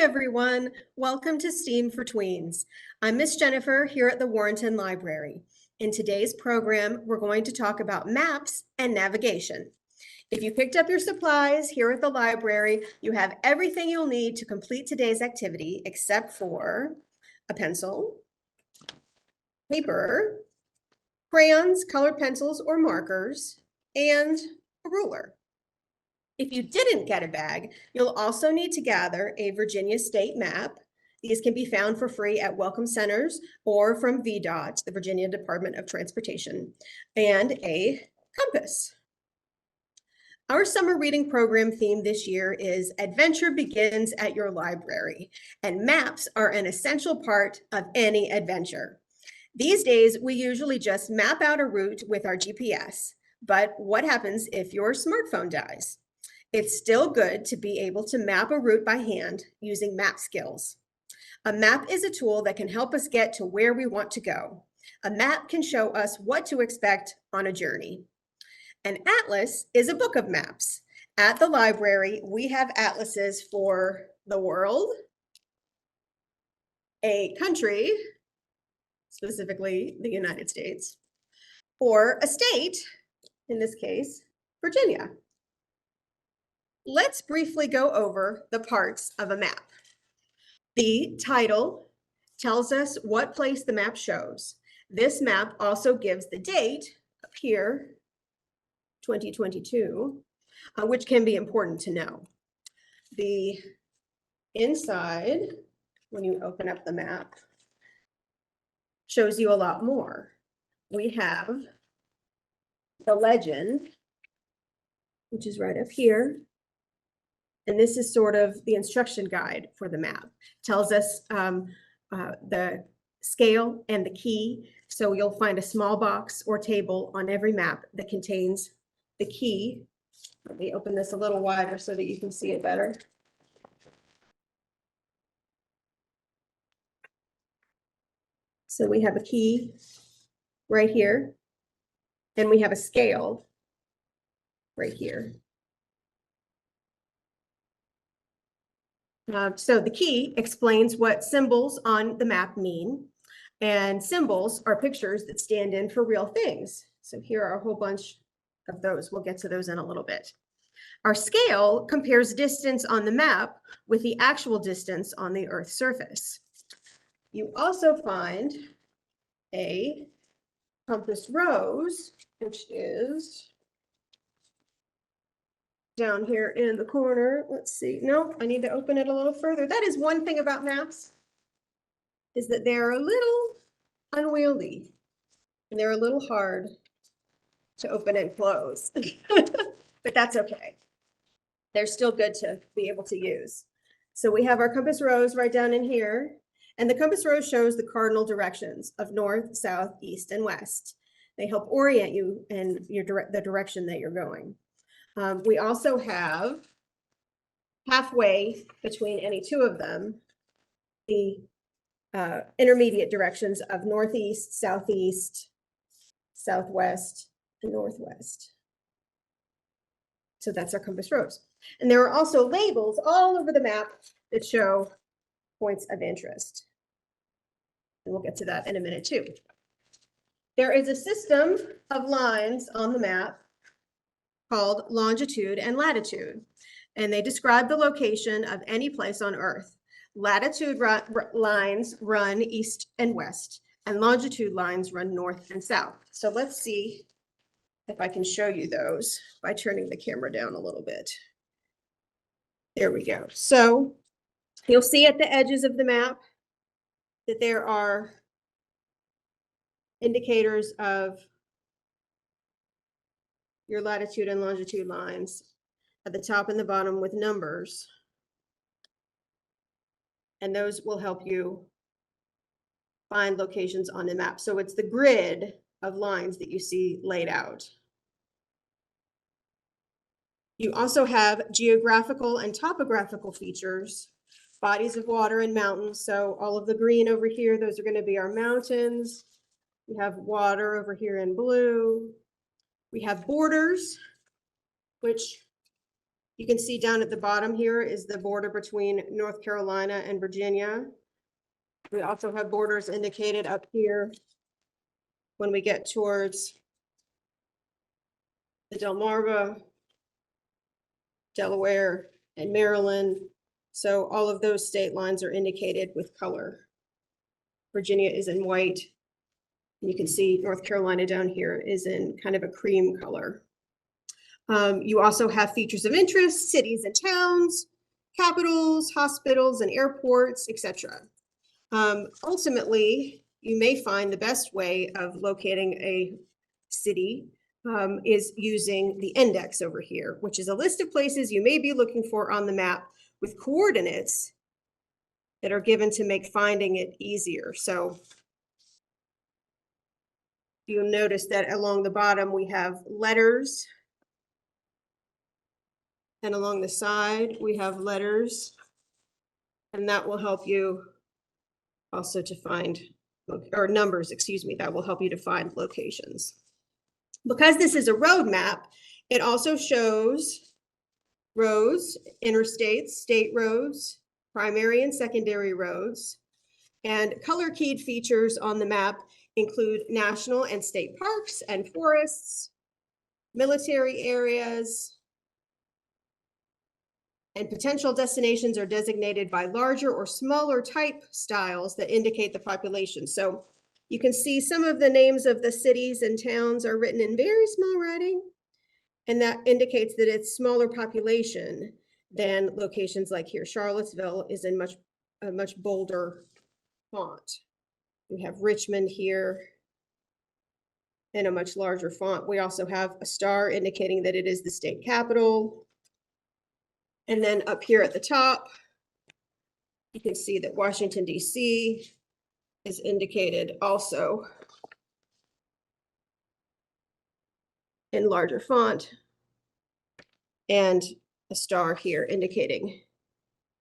everyone. Welcome to STEAM for Tweens. I'm Miss Jennifer here at the Warrenton Library. In today's program, we're going to talk about maps and navigation. If you picked up your supplies here at the library, you have everything you'll need to complete today's activity except for a pencil, paper, crayons, colored pencils or markers, and a ruler. If you didn't get a bag, you'll also need to gather a Virginia state map. These can be found for free at Welcome Centers or from VDOT, the Virginia Department of Transportation, and a compass. Our summer reading program theme this year is Adventure Begins at Your Library, and maps are an essential part of any adventure. These days, we usually just map out a route with our GPS, but what happens if your smartphone dies? It's still good to be able to map a route by hand using map skills. A map is a tool that can help us get to where we want to go. A map can show us what to expect on a journey. An atlas is a book of maps. At the library, we have atlases for the world, a country, specifically the United States, or a state, in this case, Virginia. Let's briefly go over the parts of a map. The title tells us what place the map shows. This map also gives the date up here, 2022, which can be important to know. The inside, when you open up the map, shows you a lot more. We have the legend, which is right up here. And this is sort of the instruction guide for the map. Tells us the scale and the key. So you'll find a small box or table on every map that contains the key. Let me open this a little wider so that you can see it better. So we have a key right here, and we have a scale right here. So the key explains what symbols on the map mean, and symbols are pictures that stand in for real things. So here are a whole bunch of those. We'll get to those in a little bit. Our scale compares distance on the map with the actual distance on the Earth's surface. You also find a compass rose, which is down here in the corner. Let's see. No, I need to open it a little further. That is one thing about maps, is that they're a little unwieldy and they're a little hard to open and close, but that's okay. They're still good to be able to use. So we have our compass rose right down in here, and the compass rose shows the cardinal directions of north, south, east, and west. They help orient you in the direction that you're going. We also have halfway between any two of them, the intermediate directions of northeast, southeast, southwest, and northwest. So that's our compass rose. And there are also labels all over the map that show points of interest. And we'll get to that in a minute too. There is a system of lines on the map called longitude and latitude, and they describe the location of any place on Earth. Latitude lines run east and west, and longitude lines run north and south. So let's see if I can show you those by turning the camera down a little bit. There we go. So you'll see at the edges of the map that there are indicators of your latitude and longitude lines at the top and the bottom with numbers. And those will help you find locations on the map. So it's the grid of lines that you see laid out. You also have geographical and topographical features, bodies of water and mountains. So all of the green over here, those are going to be our mountains. We have water over here in blue. We have borders, which You can see down at the bottom here is the border between North Carolina and Virginia. We also have borders indicated up here when we get towards the Delmarva, Delaware, and Maryland. So all of those state lines are indicated with color. Virginia is in white. You can see North Carolina down here is in kind of a cream color. You also have features of interest, cities and towns, capitals, hospitals and airports, etc. Ultimately, you may find the best way of locating a city is using the index over here, which is a list of places you may be looking for on the map with coordinates that are given to make finding it easier. So you'll notice that along the bottom we have letters, and along the side we have letters, and that will help you also to find, or numbers, excuse me, that will help you to find locations. Because this is a road map, it also shows roads, interstates, state roads, primary and secondary roads, and color keyed features on the map include national and state parks and forests, military areas, and potential destinations are designated by larger or smaller type styles that indicate the population. So you can see some of the names of the cities and towns are written in very small writing, and that indicates that it's smaller population than locations like here. Charlottesville is in a much bolder font. We have Richmond here in a much larger font. We also have a star indicating that it is the state capital. And then up here at the top, you can see that Washington, D.C. is indicated also in larger font, and a star here indicating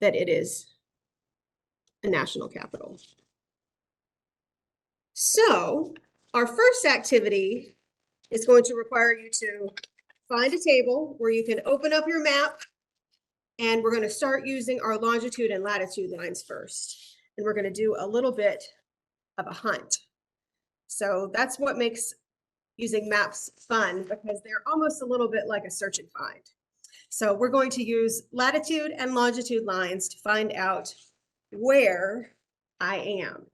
that it is a national capital. So our first activity is going to require you to find a table where you can open up your map, and we're going to start using our longitude and latitude lines first. And we're going to do a little bit of a hunt. So that's what makes using maps fun, because they're almost a little bit like a search and find. So we're going to use latitude and longitude lines to find out where I am.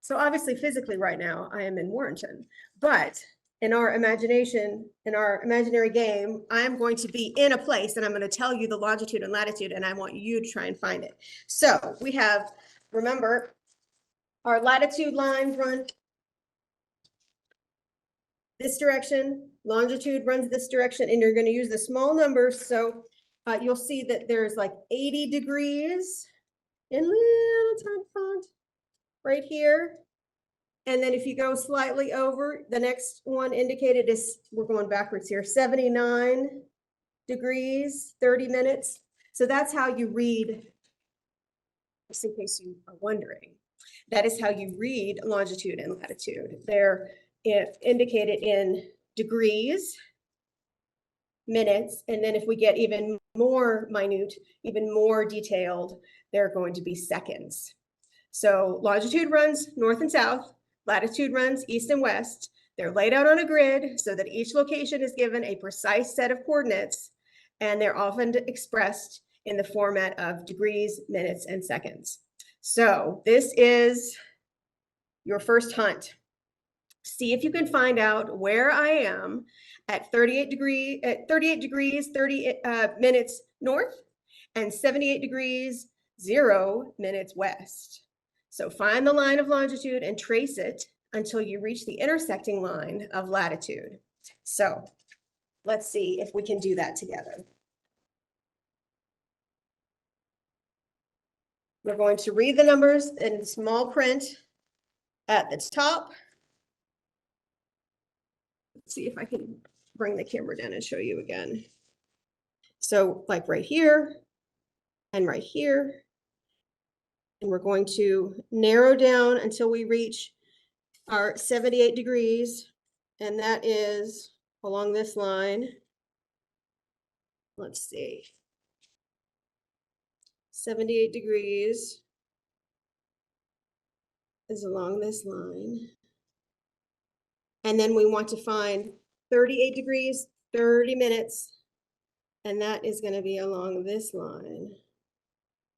So obviously physically right now I am in Warrenton, but in our imagination, in our imaginary game, I'm going to be in a place and I'm going to tell you the longitude and latitude, and I want you to try and find it. So we have, remember, our latitude lines run this direction, longitude runs this direction, and you're going to use the small numbers. So you'll see that there's like 80 degrees in little tiny font right here. And then if you go slightly over, the next one indicated is, we're going backwards here, 79 degrees, 30 minutes. So that's how you read, just in case you are wondering, that is how you read longitude and latitude. They're indicated in degrees, minutes, and then if we get even more minute, even more detailed, they're going to be seconds. So longitude runs north and south, latitude runs east and west. They're laid out on a grid so that each location is given a precise set of coordinates, and they're often expressed in the format of degrees, minutes, and seconds. So this is your first hunt. See if you can find out where I am at 38 degrees, 30 minutes north, and 78 degrees, 0 minutes west. So find the line of longitude and trace it until you reach the intersecting line of latitude. So let's see if we can do that together. We're going to read the numbers in small print at the top. Let's see if I can bring the camera down and show you again. So like right here and right here. And we're going to narrow down until we reach our 78 degrees. And that is along this line. let's see, 78 degrees is along this line. And then we want to find 38 degrees, 30 minutes, and that is going to be along this line.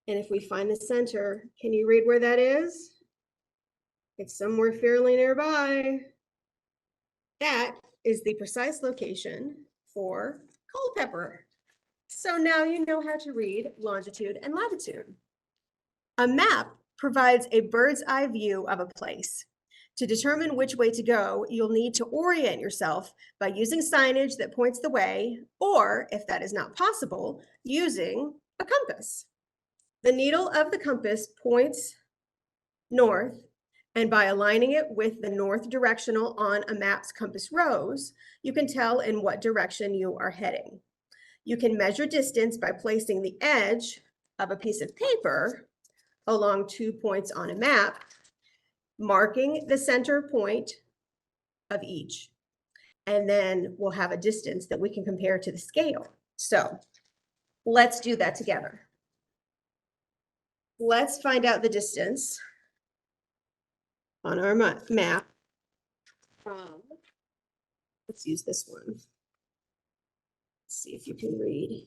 And if we find the center, can you read where that is? It's somewhere fairly nearby. That is the precise location for Culpeper. So now you know how to read longitude and latitude. A map provides a bird's eye view of a place. To determine which way to go, you'll need to orient yourself by using signage that points the way, or if that is not possible, using a compass. The needle of the compass points north, and by aligning it with the north directional on a map's compass rose, you can tell in what direction you are heading. You can measure distance by placing the edge of a piece of paper along 2 points on a map, marking the center point of each. And then we'll have a distance that we can compare to the scale. So let's do that together. Let's find out the distance on our map from, let's use this one. Let's see if you can read.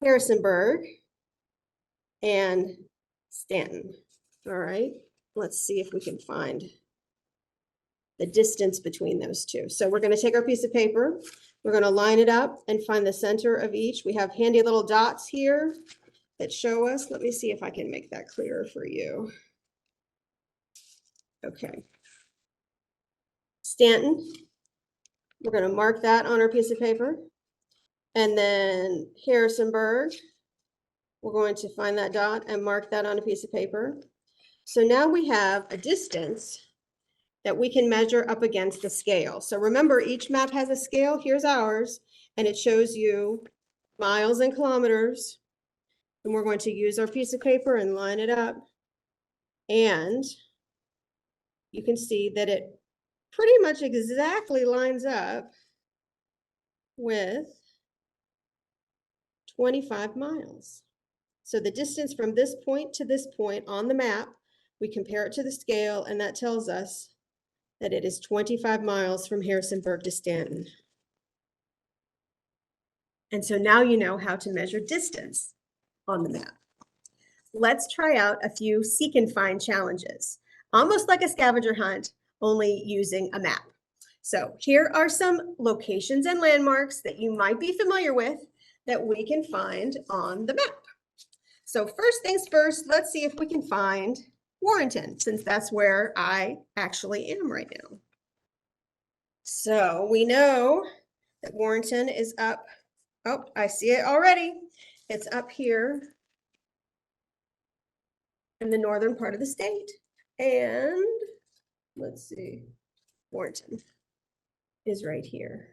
Harrisonburg and Stanton. All right, let's see if we can find the distance between those two. So we're going to take our piece of paper, we're going to line it up and find the center of each. We have handy little dots here that show us. Let me see if I can make that clearer for you. Okay. Stanton, we're going to mark that on our piece of paper. And then Harrisonburg, we're going to find that dot and mark that on a piece of paper. So now we have a distance that we can measure up against the scale. So remember, each map has a scale. Here's ours, and it shows you miles and kilometers. And we're going to use our piece of paper and line it up. And you can see that it pretty much exactly lines up with 25 miles. So the distance from this point to this point on the map, we compare it to the scale, and that tells us that it is 25 miles from Harrisonburg to Stanton. And so now you know how to measure distance on the map. Let's try out a few seek and find challenges, almost like a scavenger hunt, only using a map. So here are some locations and landmarks that you might be familiar with that we can find on the map. So first things first, let's see if we can find Warrenton, since that's where I actually am right now. So we know that Warrenton is up. Oh, I see it already. It's up here in the northern part of the state. And let's see, Warrenton is right here.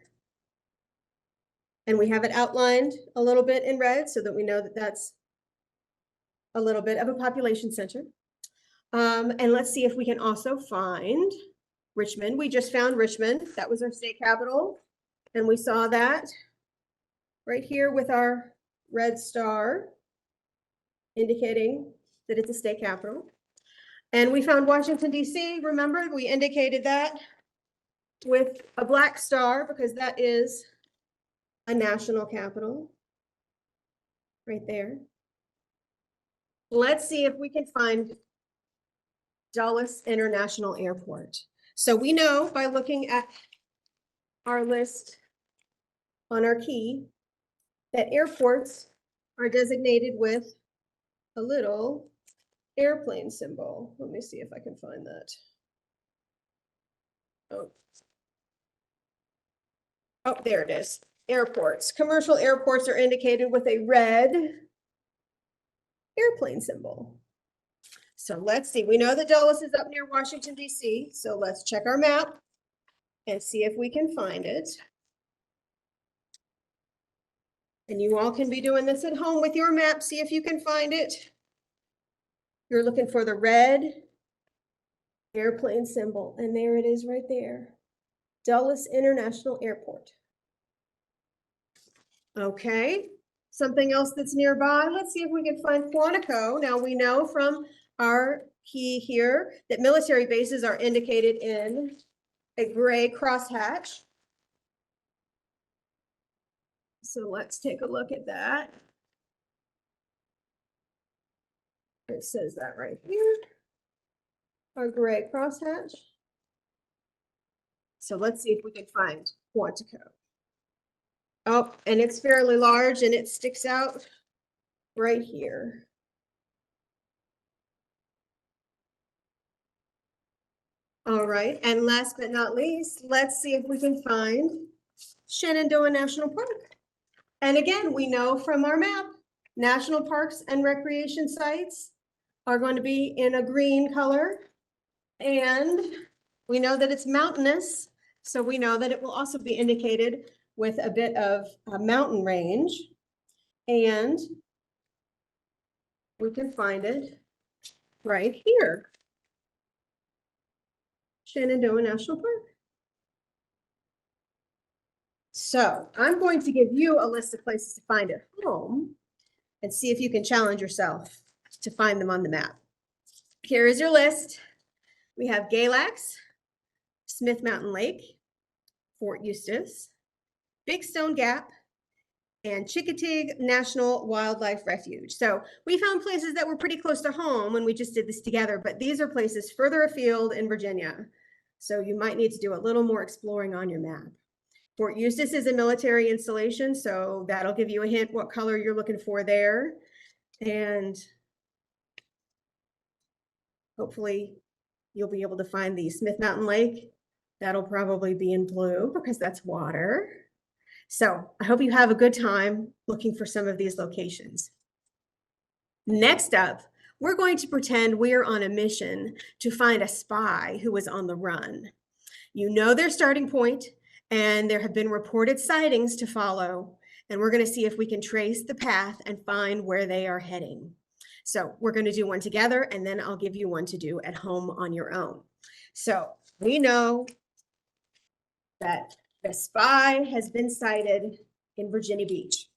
And we have it outlined a little bit in red so that we know that that's a little bit of a population center. And let's see if we can also find Richmond. We just found Richmond. That was our state capital. And we saw that right here with our red star indicating that it's a state capital. And we found Washington, D.C. Remember, we indicated that with a black star because that is a national capital right there. Let's see if we can find Dulles International Airport. So we know by looking at our list on our key that airports are designated with a little airplane symbol. Let me see if I can find that. Oh, there it is. Airports. Commercial airports are indicated with a red airplane symbol. So let's see. We know that Dulles is up near Washington, D.C. So let's check our map and see if we can find it. And you all can be doing this at home with your map. See if you can find it. You're looking for the red airplane symbol. And there it is right there. Dulles International Airport. Okay, something else that's nearby. Let's see if we can find Quantico. Now we know from our key here that military bases are indicated in a gray crosshatch. So let's take a look at that. It says that right here, our gray crosshatch. So let's see if we can find Quantico. Oh, and it's fairly large and it sticks out right here. All right, and last but not least, let's see if we can find Shenandoah National Park. And again, we know from our map, national parks and recreation sites are going to be in a green color. And we know that it's mountainous, so we know that it will also be indicated with a bit of a mountain range. And we can find it right here. Shenandoah National Park. So I'm going to give you a list of places to find at home and see if you can challenge yourself to find them on the map. Here is your list. We have Galax, Smith Mountain Lake, Fort Eustis, Big Stone Gap, and Chickatig National Wildlife Refuge. So we found places that were pretty close to home when we just did this together, but these are places further afield in Virginia. So you might need to do a little more exploring on your map. Fort Eustis is a military installation, so that'll give you a hint what color you're looking for there. And hopefully you'll be able to find the Smith Mountain Lake. That'll probably be in blue because that's water. So I hope you have a good time looking for some of these locations. Next up, we're going to pretend we're on a mission to find a spy who was on the run. You know their starting point, and there have been reported sightings to follow, and we're going to see if we can trace the path and find where they are heading. So we're going to do one together, and then I'll give you one to do at home on your own. So we know that the spy has been sighted in Virginia Beach.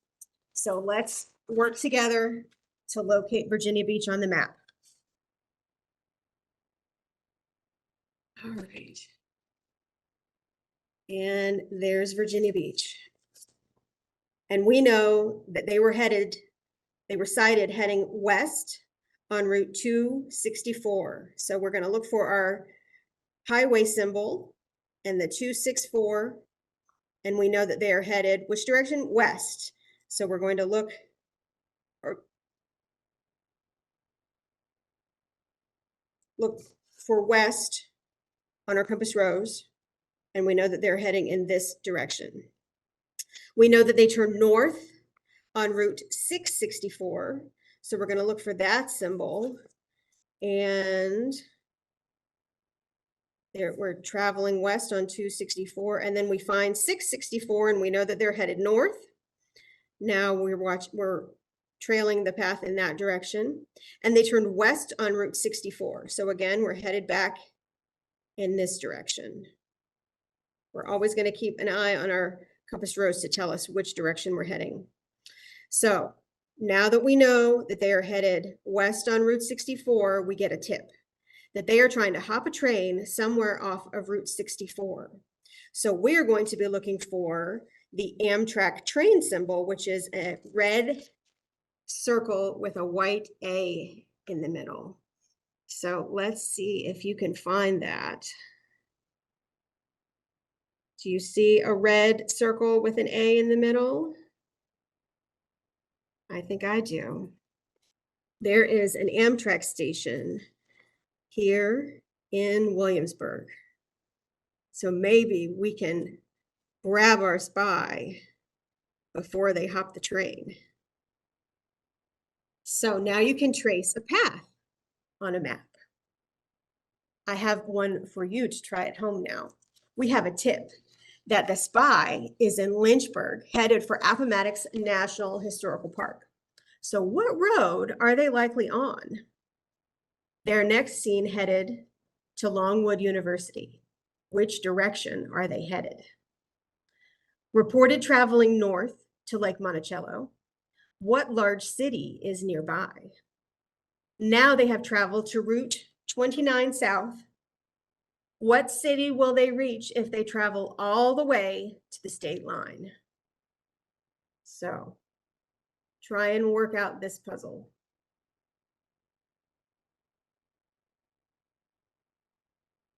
So let's work together to locate Virginia Beach on the map. All right. And there's Virginia Beach. And we know that they were sighted heading west on Route 264. So we're going to look for our highway symbol and the 264. And we know that they are headed which direction? West. So we're going to look for west on our compass rose. And we know that they're heading in this direction. We know that they turn north on Route 664. So we're going to look for that symbol. And we're traveling west on 264. And then we find 664 and we know that they're headed north. Now we're trailing the path in that direction. And they turned west on Route 64. So again, we're headed back in this direction. We're always going to keep an eye on our compass rose to tell us which direction we're heading. So now that we know that they are headed west on Route 64, we get a tip that they are trying to hop a train somewhere off of Route 64. So we're going to be looking for the Amtrak train symbol, which is a red circle with a white A in the middle. So let's see if you can find that. Do you see a red circle with an A in the middle? I think I do. There is an Amtrak station here in Williamsburg. So maybe we can grab our spy before they hop the train. So now you can trace a path on a map. I have one for you to try at home now. We have a tip that the spy is in Lynchburg, headed for Appomattox National Historical Park. So what road are they likely on? They're next seen headed to Longwood University. Which direction are they headed? Reported traveling north to Lake Monticello? What large city is nearby? Now they have traveled to Route 29 South. What city will they reach if they travel all the way to the state line? So try and work out this puzzle.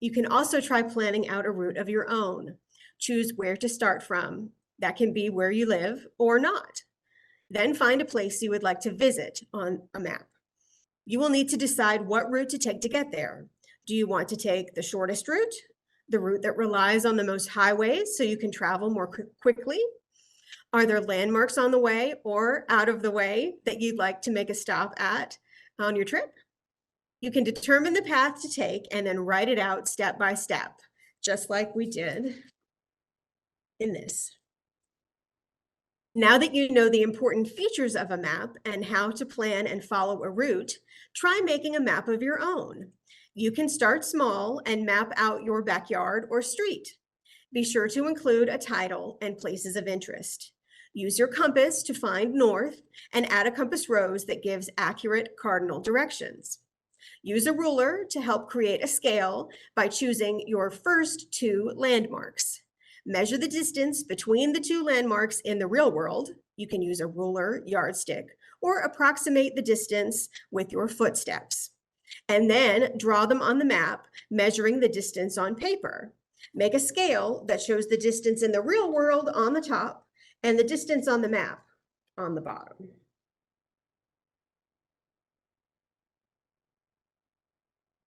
You can also try planning out a route of your own. Choose where to start from. That can be where you live or not. Then find a place you would like to visit on a map. You will need to decide what route to take to get there. Do you want to take the shortest route, the route that relies on the most highways so you can travel more quickly? Are there landmarks on the way or out of the way that you'd like to make a stop at on your trip? You can determine the path to take and then write it out step by step, just like we did in this. Now that you know the important features of a map and how to plan and follow a route, try making a map of your own. You can start small and map out your backyard or street. Be sure to include a title and places of interest. Use your compass to find north and add a compass rose that gives accurate cardinal directions. Use a ruler to help create a scale by choosing your first two landmarks. Measure the distance between the two landmarks in the real world. You can use a ruler, yardstick, or approximate the distance with your footsteps. And then draw them on the map, measuring the distance on paper. Make a scale that shows the distance in the real world on the top and the distance on the map on the bottom.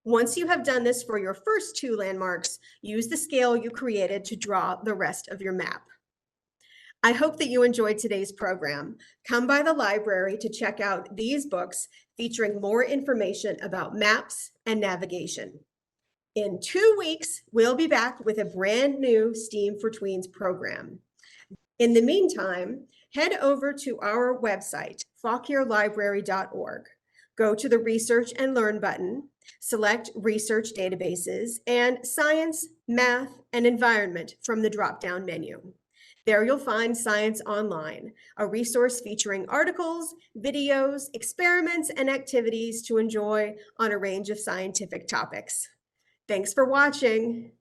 Once you have done this for your first two landmarks, use the scale you created to draw the rest of your map. I hope that you enjoyed today's program. Come by the library to check out these books featuring more information about maps and navigation. In 2 weeks, we'll be back with a brand new STEAM for Tweens program. In the meantime, head over to our website, faulknerlibrary.org. Go to the Research and Learn button, select Research Databases, and Science, Math, and Environment from the drop-down menu. There you'll find Science Online, a resource featuring articles, videos, experiments, and activities to enjoy on a range of scientific topics. Thanks for watching.